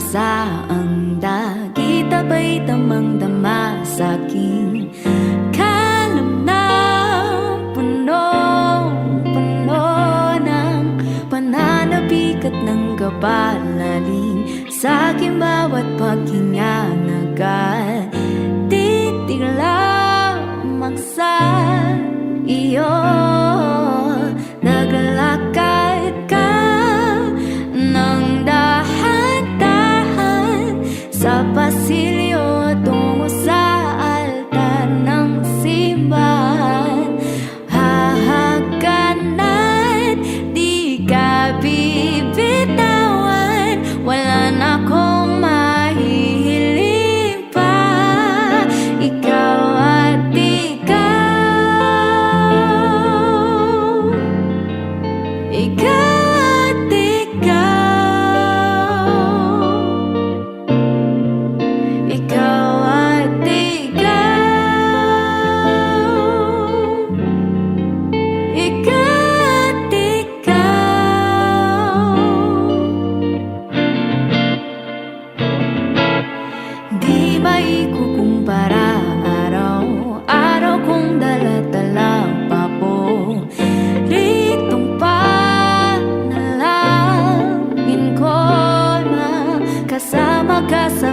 saang dagit aba'y damang-dama sa'king kalam na punong-puno ng pananabik at ng gabalaling sa'king bawat paghinga nagatitig lamang sa iyo. Naglalakad ka ng dahan-dahan sa pasilyo tungo sa altar ng simbahan. Hahagkanan, di ka bibitawan, wala na akong mahihiling pa. Ikaw at ikaw, ikaw at ikaw, ikaw at ikaw, ikaw at ikaw. Di maikukumpara araw-araw kong dala-dala pa po ritong panalangin ko na kasama ka sa